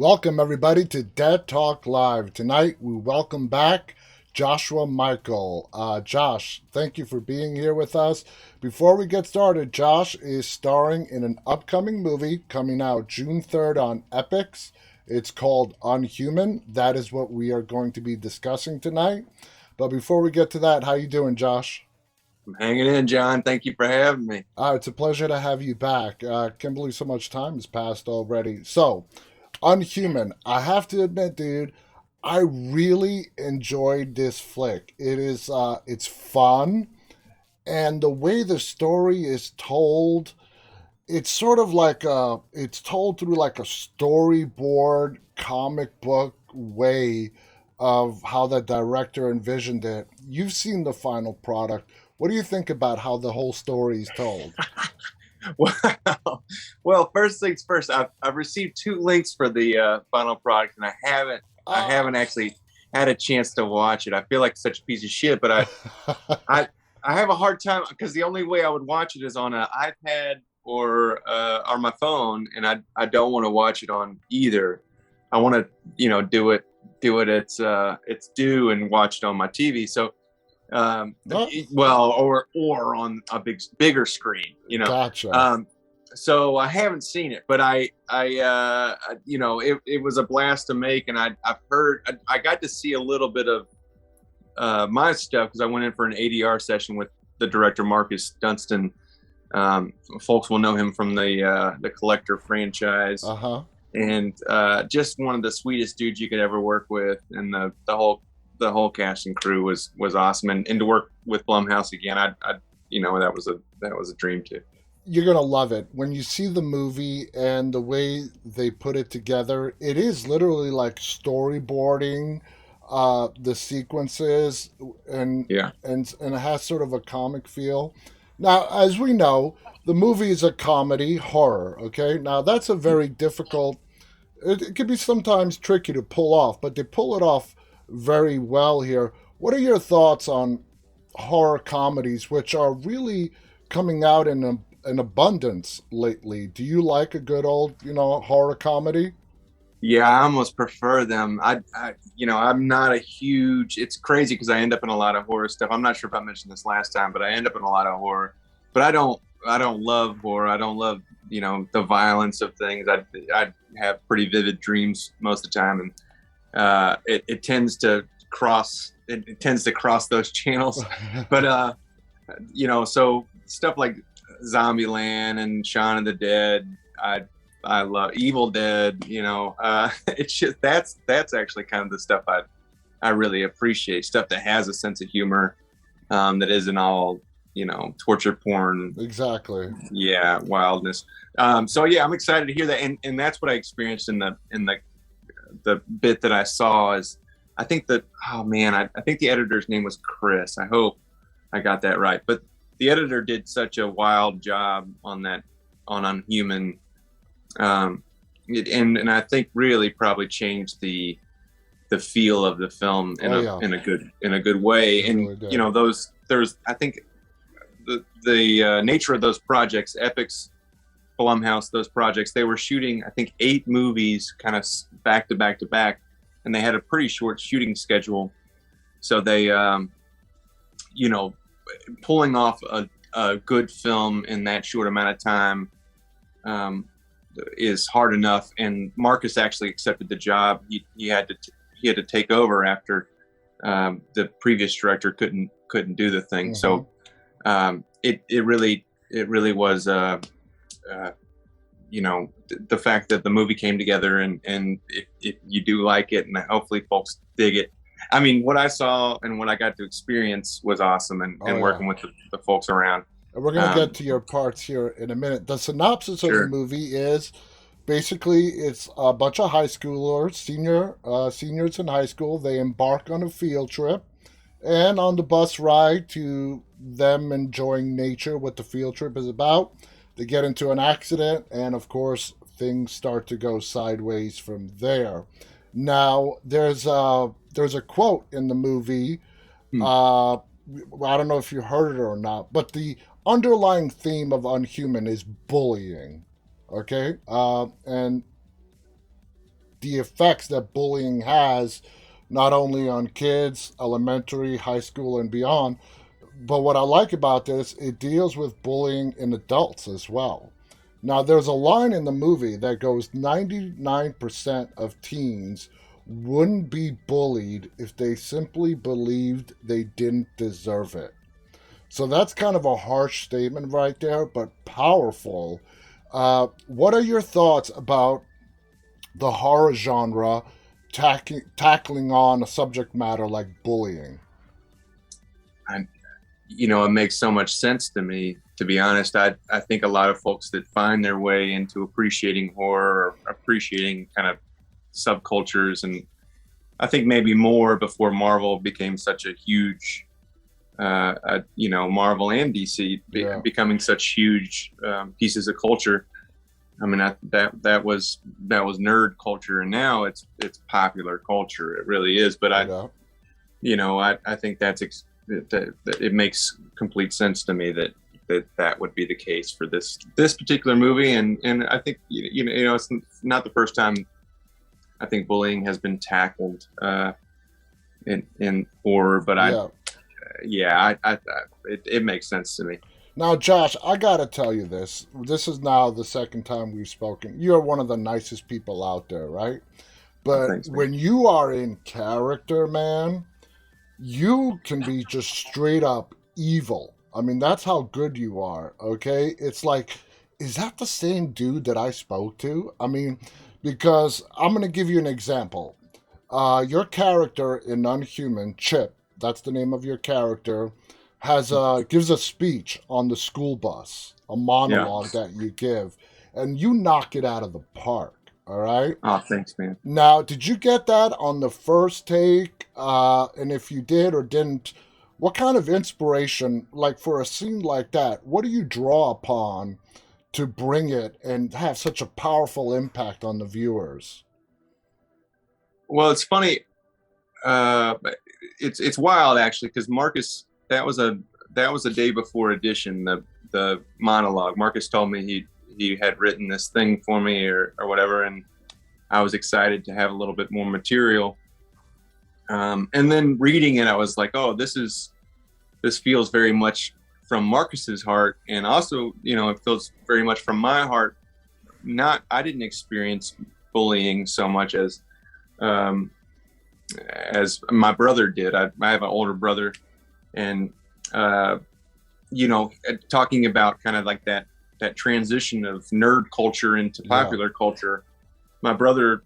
Welcome, everybody, to Dead Talk Live. Tonight, we welcome back Joshua Mikel. Josh, thank you for being here with us. Before we get started, Josh is starring in an upcoming movie coming out June 3rd on Epix. It's called Unhuman. That is what we are going to be discussing tonight. But before we get to that, how you doing, Josh? I'm hanging in, John. Thank you for having me. It's a pleasure to have you back. Can't believe so much time has passed already. So, Unhuman. I have to admit, dude, I really enjoyed this flick. It's fun, and the way the story is told, it's sort of like it's told through like a storyboard comic book way of how the director envisioned it. You've seen the final product. What do you think about how the whole story is told? Well, well, first things first. I've received two links for the final product, and I Ah. haven't actually had a chance to watch it. I feel like such a piece of shit, but I, I have a hard time because the only way I would watch it is on an iPad or on my phone, and I don't want to watch it on either. I want to, do it its due and watch it on my TV. So No, well, or on a bigger screen, gotcha. um so I haven't seen it, but it was a blast to make, and I've heard, I got to see a little bit of my stuff because I went in for an ADR session with the director Marcus Dunstan. Folks will know him from the Collector franchise, Uh-huh. and just one of the sweetest dudes you could ever work with, and the whole cast and crew was awesome, and to work with Blumhouse again, that was a dream too. You're gonna love it when you see the movie and the way they put it together. It is literally like storyboarding the sequences, and Yeah. and it has sort of a comic feel. Now, as we know, the movie is a comedy horror. Okay, now that's a very difficult. It can be sometimes tricky to pull off, but they pull it off very well here. What are your thoughts on horror comedies, which are really coming out in abundance lately? Do you like a good old, horror comedy? Yeah, I almost prefer them. I'm not a huge. It's crazy because I end up in a lot of horror stuff. I'm not sure if I mentioned this last time, but I end up in a lot of horror. But I don't love horror. I don't love, the violence of things. I have pretty vivid dreams most of the time, and it tends to cross those channels. But so stuff like Zombieland and Shaun of the Dead, I love Evil Dead. It's just that's actually kind of the stuff I really appreciate. Stuff that has a sense of humor, that isn't all, torture porn. Exactly. Yeah, wildness. So yeah, I'm excited to hear that, and that's what I experienced in the bit that I saw. Is I think that, oh man, I think the editor's name was Chris. I hope I got that right. But the editor did such a wild job on Unhuman, and I think really probably changed the feel of the film in Oh a yeah, in a good way. it And really did. there's I think the nature of those projects, Epix, Blumhouse, those projects, they were shooting, I think, 8 movies kind of back to back to back, and they had a pretty short shooting schedule. So they, you know, pulling off a good film in that short amount of time, um, is hard enough. And Marcus actually accepted the job. He had to take over after the previous director couldn't do the thing. Hmm. So it really was, uh, the fact that the movie came together, and if you do like it, and hopefully folks dig it. I mean, what I saw and what I got to experience was awesome, Oh and yeah. working with the folks around. And we're gonna get Um, to your parts here in a minute. The synopsis of the sure. movie is basically it's a bunch of high schoolers, seniors in high school. They embark on a field trip, and on the bus ride to them enjoying nature, what the field trip is about, they get into an accident, and of course things start to go sideways from there. Now there's a quote in the movie. Hmm. uh I don't know if you heard it or not, but the underlying theme of Unhuman is bullying. Okay, and the effects that bullying has, not only on kids, elementary, high school, and beyond. But what I like about this, it deals with bullying in adults as well. Now, there's a line in the movie that goes 99% of teens wouldn't be bullied if they simply believed they didn't deserve it. So that's kind of a harsh statement right there, but powerful. What are your thoughts about the horror genre tackling on a subject matter like bullying? I, it makes so much sense to me. To be honest, I think a lot of folks that find their way into appreciating horror or appreciating kind of subcultures, and I think maybe more before Marvel became such a huge, Marvel and DC becoming such huge pieces of culture. I mean, that was nerd culture, and now it's popular culture. It really is. But I think that it makes complete sense to me that would be the case for this particular movie, and I think it's not the first time I think bullying has been tackled in horror, but it makes sense to me. Now, Josh, I gotta tell you this. This is now the second time we've spoken. You're one of the nicest people out there, right? But Thanks, man. when you are in character, man, you can be just straight up evil. I mean, that's how good you are, okay? It's like, is that the same dude that I spoke to? I mean, because I'm going to give you an example. Your character in Unhuman, Chip, that's the name of your character, gives a speech on the school bus, a monologue that you give, and you knock it out of the park. All right. Oh, thanks, man. Now, did you get that on the first take? And if you did or didn't, what kind of inspiration, like for a scene like that, what do you draw upon to bring it and have such a powerful impact on the viewers? Well, it's funny. It's wild actually, because Marcus, that was a day before edition, the monologue. Marcus told me he had written this thing for me or whatever, and I was excited to have a little bit more material. And then reading it, I was like, oh, this feels very much from Marcus's heart, and also, it feels very much from my heart. I didn't experience bullying so much as my brother did. I have an older brother, and talking about kind of like that transition of nerd culture into popular culture. My brother,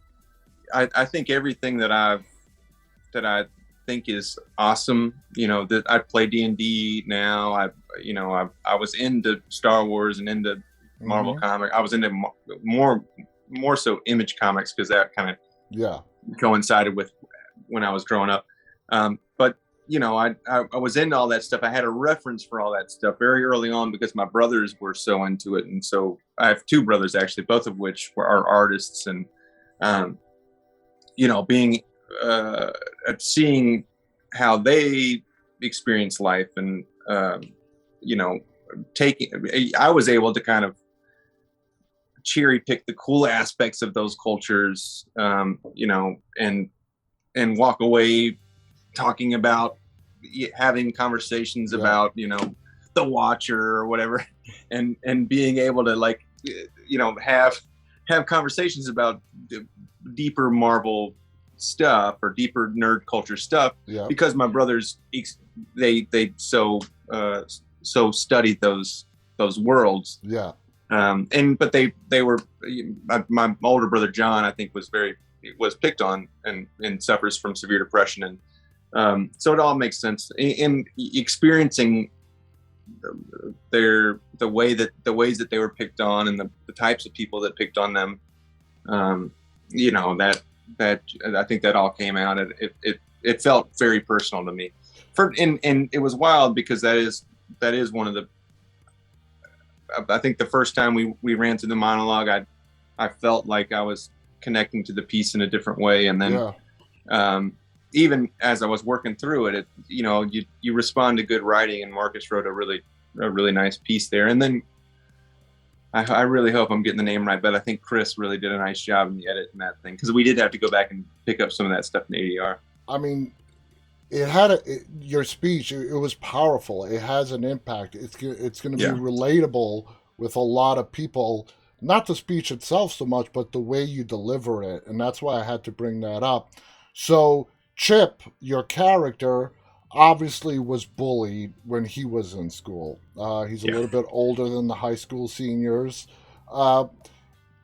I think everything that I think is awesome. That I play D&D now. I was into Star Wars and into Marvel comic. I was into more so Image Comics, because that kind of coincided with when I was growing up. But I was into all that stuff. I had a reference for all that stuff very early on because my brothers were so into it. And so I have two brothers, actually, both of which are artists. And, being, seeing how they experience life and, I was able to kind of cherry pick the cool aspects of those cultures, and walk away talking about having conversations about the Watcher or whatever, and being able to have conversations about deeper Marvel stuff or deeper nerd culture stuff, because my brothers they so studied those worlds, but they were my older brother John, I think, was picked on and suffers from severe depression, and so it all makes sense in experiencing the ways that they were picked on, and the types of people that picked on them. That I think that all came out. It felt very personal to me. And it was wild because that is one of the. I think the first time we ran through the monologue, I felt like I was connecting to the piece in a different way, and then even as I was working through it, you respond to good writing, and Marcus wrote a really nice piece there. And then I really hope I'm getting the name right, but I think Chris really did a nice job in the edit in that thing because we did have to go back and pick up some of that stuff in ADR. I mean, it had your speech. It was powerful. It has an impact. It's going to be Yeah. relatable with a lot of people. Not the speech itself so much, but the way you deliver it, and that's why I had to bring that up. So Chip, your character, obviously was bullied when he was in school. He's a Yeah. little bit older than the high school seniors. Uh,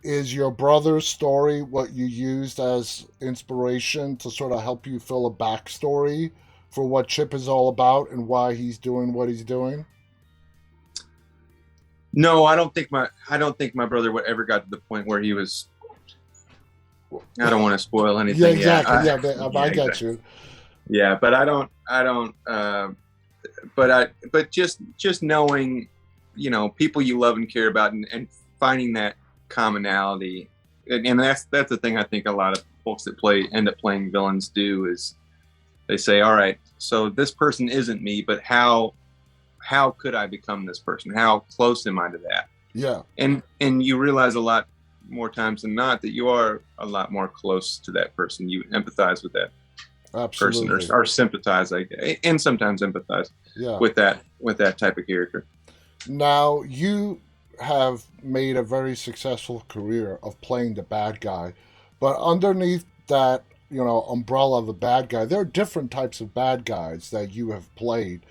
is your brother's story what you used as inspiration to sort of help you fill a backstory for what Chip is all about and why he's doing what he's doing? No, I don't think my brother would ever got to the point where he was. I don't want to spoil Yeah, anything. Yeah, exactly. Yeah, yeah, I get exactly. you. Yeah, but I don't. But just knowing, people you love and care about, and finding that commonality, and that's the thing I think a lot of folks that end up playing villains do is they say, all right, so this person isn't me, but how could I become this person? How close am I to that? Yeah, And you realize a lot more times than not that you are a lot more close to that person. You empathize with that person, absolutely. or sympathize, and sometimes empathize Yeah. with that type of character. Now, you have made a very successful career of playing the bad guy, but underneath that, umbrella of the bad guy, there are different types of bad guys that you have played.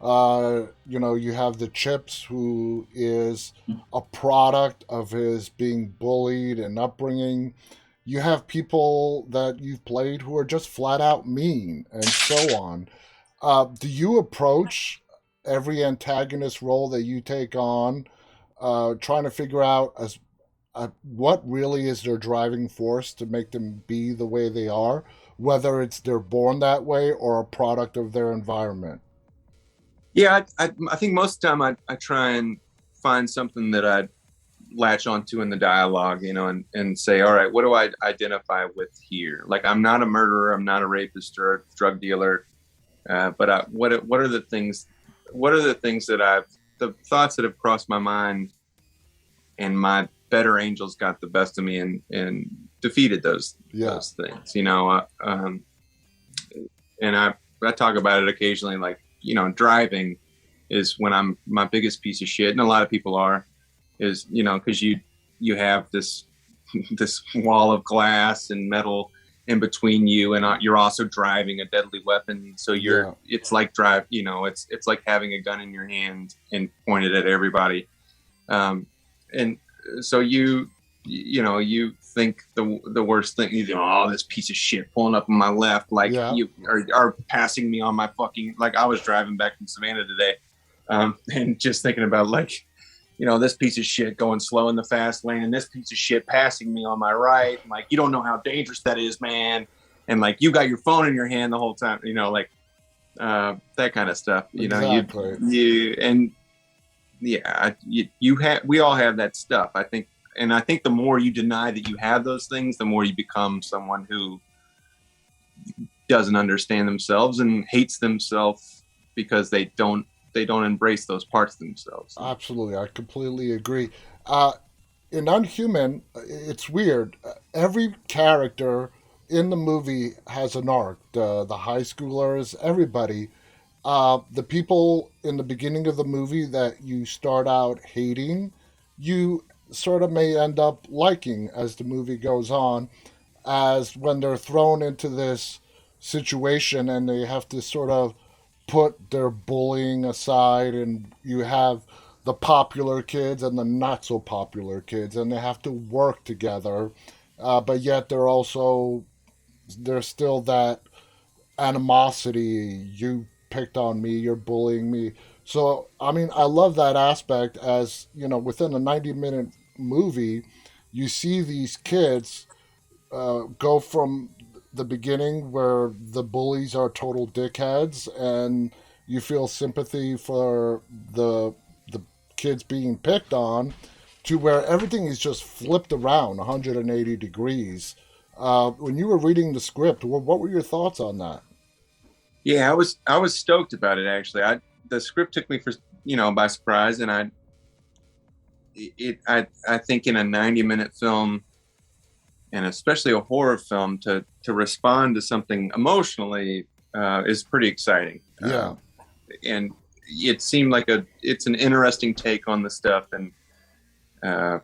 You have the Chips, who is a product of his being bullied and upbringing. You have people that you've played who are just flat out mean, and so on. Do you approach every antagonist role that you take on, trying to figure out what really is their driving force to make them be the way they are, whether it's they're born that way or a product of their environment? Yeah, I think most of the time I try and find something that I latch onto in the dialogue, and say, all right, what do I identify with here? Like, I'm not a murderer, I'm not a rapist or a drug dealer, but what are the things? What are the things the thoughts that have crossed my mind, and my better angels got the best of me and defeated Yeah, those things, and I talk about it occasionally, like, driving is when I'm my biggest piece of shit, and a lot of people are, is, because you have this this wall of glass and metal in between you, and you're also driving a deadly weapon, so yeah, it's like it's like having a gun in your hand and pointed at everybody, and so you think the worst thing, oh, this piece of shit pulling up on my left, like, yeah. you are passing me on my fucking, like, I was driving back from Savannah today, and just thinking about, like, this piece of shit going slow in the fast lane, and this piece of shit passing me on my right. And, like, you don't know how dangerous that is, man. And, like, you got your phone in your hand the whole time, like, that kind of stuff. Exactly. And yeah, we all have that stuff, I think. And I think the more you deny that you have those things, the more you become someone who doesn't understand themselves and hates themselves because they don't embrace those parts of themselves. Absolutely, I completely agree. In Unhuman, it's weird. Every character in the movie has an arc. The high schoolers, everybody. The people in the beginning of the movie that you start out hating, you sort of may end up liking as the movie goes on, as when they're thrown into this situation and they have to sort of put their bullying aside, and you have the popular kids and the not so popular kids, and they have to work together, but yet there's still that animosity. You picked on me, you're bullying me. So I mean, I love that aspect. As within a 90-minute movie, you see these kids go from the beginning where the bullies are total dickheads, and you feel sympathy for the kids being picked on, to where everything is just flipped around 180 degrees. When you were reading the script, what were your thoughts on that? Yeah, I was stoked about it, actually. The script took me by surprise, and I think in a 90-minute film, and especially a horror film, to respond to something emotionally is pretty exciting. Yeah. And it seemed like it's an interesting take on the stuff, and uh,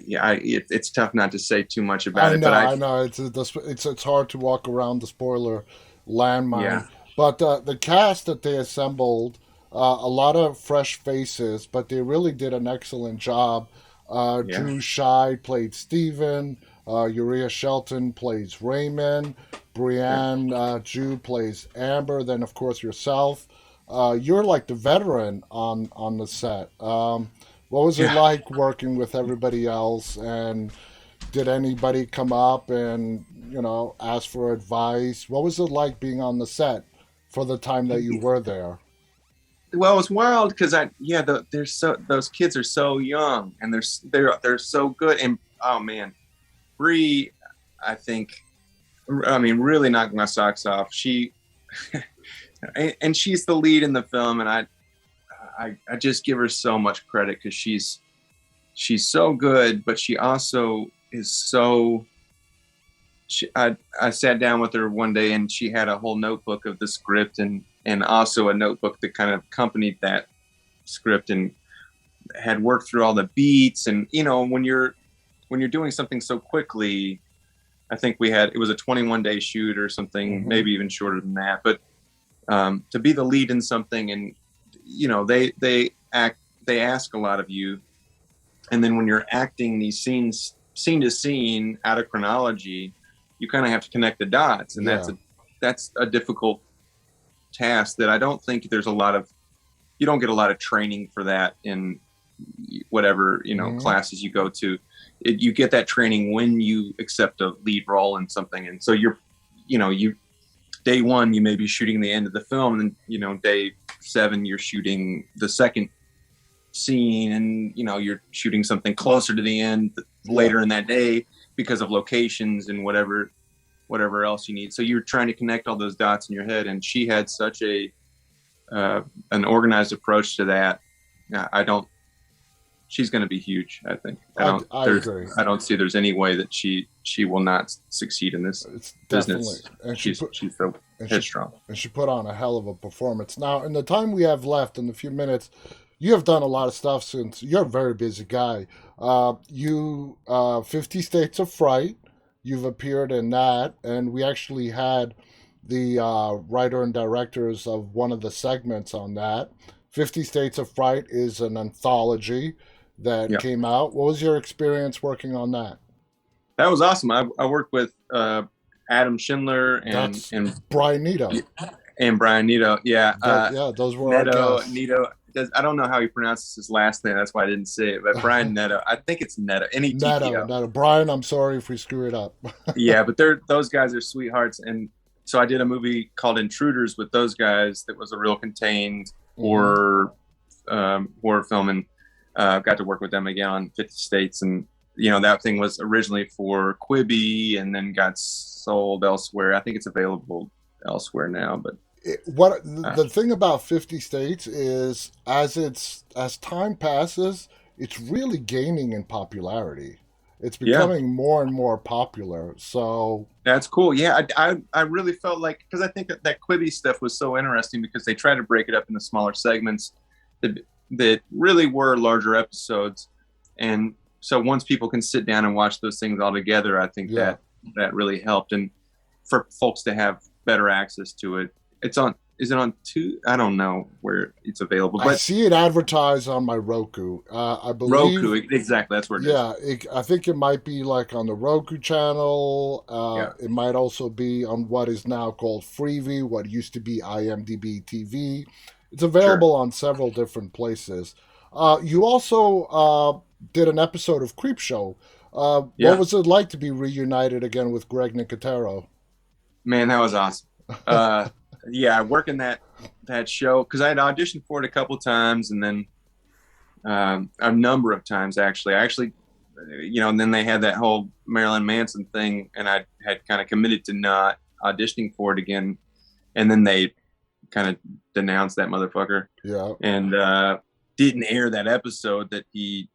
yeah, it's tough not to say too much about I it. know, But I know. It's hard to walk around the spoiler landmine, yeah, but the cast that they assembled, a lot of fresh faces, but they really did an excellent job. yeah, Drew Scheid played Steven. Uriah Shelton plays Raymond. yeah, Brianne Jew plays Amber. Then, of course, yourself. You're like the veteran on the set. What was it yeah. like working with everybody else, and did anybody come up and ask for advice? What was it like being on the set for the time that you were there? Well, it's wild because they're so those kids are so young, and they're so good. And oh man, Bree, I think, I mean, really knocked my socks off. And she's the lead in the film, and I just give her so much credit because she's so good, but she also is so. I sat down with her one day, and she had a whole notebook of the script, and also a notebook that kind of accompanied that script, and had worked through all the beats. And when you're doing something so quickly, I think it was a 21-day shoot or something, Mm-hmm. maybe even shorter than that. But to be the lead in something, and they ask a lot of you, and then when you're acting these scenes scene to scene out of chronology, you kind of have to connect the dots, and Yeah. that's a difficult task that I don't think there's a lot of. You don't get a lot of training for that in whatever Mm-hmm. classes you go to. You get that training when you accept a lead role in something, and so you day one you may be shooting the end of the film, and day 7 you're shooting the second scene, and you're shooting something closer to the end Yeah. later in that day because of locations and whatever else you need. So you're trying to connect all those dots in your head, and she had such a an organized approach to that. I don't. She's going to be huge. I think. I agree. I don't see there's any way that she will not succeed in this It's definitely, business. and She's so and she headstrong. and she put on a hell of a performance. Now, in the time we have left, in the few minutes, you have done a lot of stuff since you're a very busy guy. You 50 States of Fright. You've appeared in that, and we actually had the writer and directors of one of the segments on that. 50 States of Fright is an anthology that Yeah, came out. What was your experience working on that? that was awesome. I worked with Adam Schindler That's and Brian Nito. and Brian Nito. Yeah, Yeah, those were our Neto, guests. Nito. I don't know how he pronounces his last name. That's why I didn't say it. But Brian Neto. I think it's Neto. Neto, N-E-T-T-O. Neto. Brian, I'm sorry if we screw it up. Yeah, but those guys are sweethearts. And so I did a movie called Intruders with those guys. That was a real contained Hmm. horror film, and got to work with them again on 50 States. And that thing was originally for Quibi, and then got sold elsewhere. I think it's available elsewhere now, but What uh, the thing about 50 States is, as time passes, it's really gaining in popularity. It's yeah. becoming more and more popular. So That's cool. Yeah, I really felt like, because I think that Quibi stuff was so interesting because they tried to break it up into smaller segments that really were larger episodes, and so once people can sit down and watch those things all together, I think yeah, that really helped, and for folks to have better access to it. It's on. Is it on two? I don't know where it's available, I but see it advertised on my Roku. I Roku, believe, exactly. That's where it is. yeah, I think it might be like on the Roku channel. Yeah, It might also be on what is now called Freevee, what used to be IMDb TV. It's sure. available on several different places. You also did an episode of Creepshow. What Yeah, was it like to be reunited again with Greg Nicotero? man, that was awesome. Uh, yeah, working that show because I had auditioned for it a couple times, and then a number of times actually. And then they had that whole Marilyn Manson thing, and I had kind of committed to not auditioning for it again, and then they kind of denounced that motherfucker Yeah. and didn't air that episode that he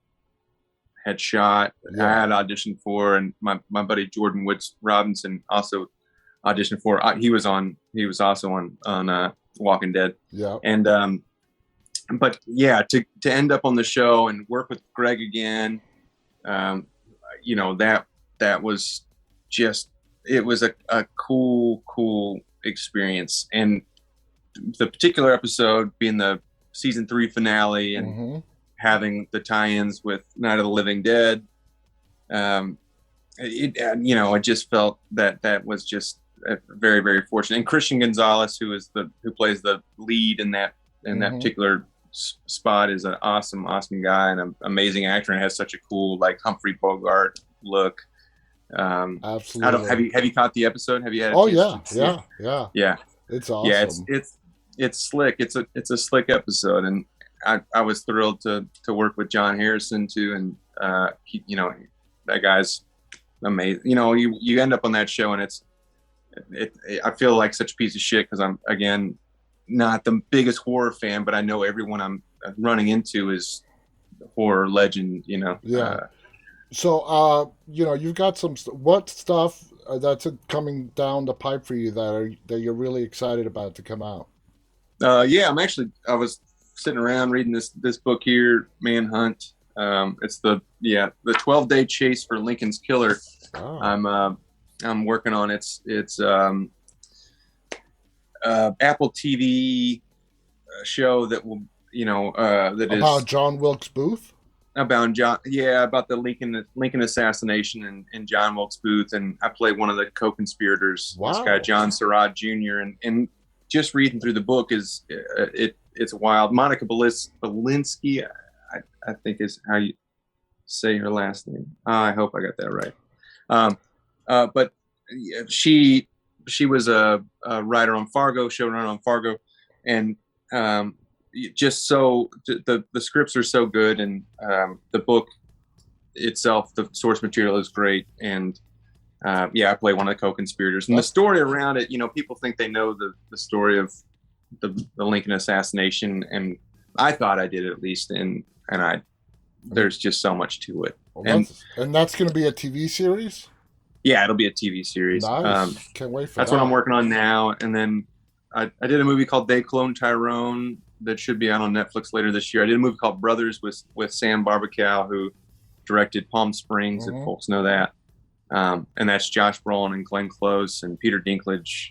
had shot. I Yeah. had auditioned for, and my buddy Jordan Woods Robinson also auditioned for. He was on. He was also on Walking Dead, Yeah. and but yeah, to end up on the show and work with Greg again, um, that was just, it was a cool experience. And the particular episode being the season 3 finale and Mm-hmm. having the tie-ins with Night of the Living Dead, um, I just felt that was just very, very fortunate. And Christian Gonzalez, who plays the lead in that Mm-hmm. particular spot, is an awesome guy and an amazing actor, and has such a cool, like, Humphrey Bogart look. I don't Absolutely. have you caught the episode? Have you had a Oh chance yeah, to see it? yeah, yeah. Yeah, It's yeah. awesome. It's slick. It's a slick episode, and I was thrilled to work with John Harrison too, and that guy's amazing. You end up on that show, and I feel like such a piece of shit because I'm, again, not the biggest horror fan, but I know everyone I'm running into is horror legend. Yeah. So, you've got what stuff that's coming down the pipe for you that you're really excited about to come out. Yeah, I was sitting around reading this book here, Manhunt. It's the 12-day chase for Lincoln's killer. Oh. I'm working on it's Apple TV show that will, that About is John Wilkes Booth? about John, yeah, about the Lincoln assassination, and John Wilkes Booth, and I play one of the co-conspirators, this guy Wow. John Surratt Jr. and just reading through the book is it's wild. Monica Belinsky, I think is how you say her last name. I hope I got that right. But she was a writer on Fargo, showrunner on Fargo, and just so the scripts are so good, and the book itself, the source material is great, and I play one of the co-conspirators, and the That's story around it. People think they know the story of the Lincoln assassination, and I thought I did, at least, and there's just so much to it, well, and that's going to be a TV series. yeah, it'll be a TV series. Nice. Can't wait for That's what I'm that. working on now, and then I did a movie called They Cloned Tyrone that should be out on Netflix later this year. I did a movie called Brothers with Sam Barbacow, who directed Palm Springs, if Mm-hmm. folks know that. And that's Josh Brolin and Glenn Close and Peter Dinklage,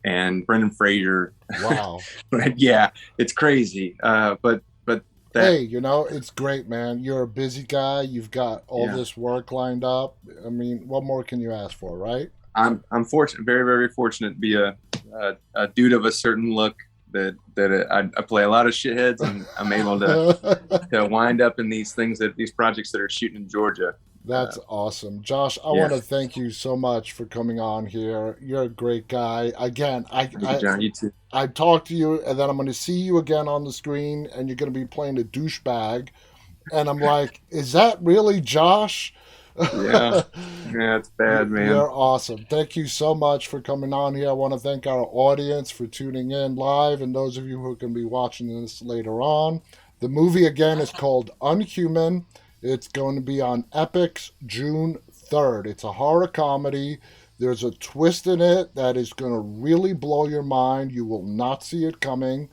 and Brendan Fraser. Wow. But yeah, it's crazy. But that, Hey, it's great, man. You're a busy guy. You've got all yeah, this work lined up. I mean, what more can you ask for, right? I'm fortunate, very, very fortunate to be a dude of a certain look, that I play a lot of shitheads, and I'm able to wind up in these projects that are shooting in Georgia. That's awesome. Josh, I Yeah, want to thank you so much for coming on here. You're a great guy. Again, thank you, John. You too. I talked to you, and then I'm going to see you again on the screen, and you're going to be playing a douchebag. And I'm like, is that really Josh? Yeah, yeah, it's bad, man. You're awesome. Thank you so much for coming on here. I want to thank our audience for tuning in live, and those of you who can be watching this later on. The movie, again, is called Unhuman. It's going to be on Epix June 3rd. It's a horror comedy. There's a twist in it that is going to really blow your mind. You will not see it coming.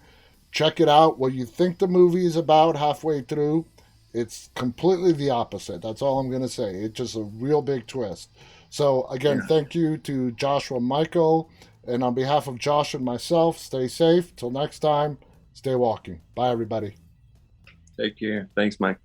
Check it out. What you think the movie is about halfway through, it's completely the opposite. That's all I'm going to say. It's just a real big twist. So, again, Yeah, thank you to Joshua Michael. And on behalf of Josh and myself, stay safe. Till next time, stay walking. Bye, everybody. take care. Thanks, Mike.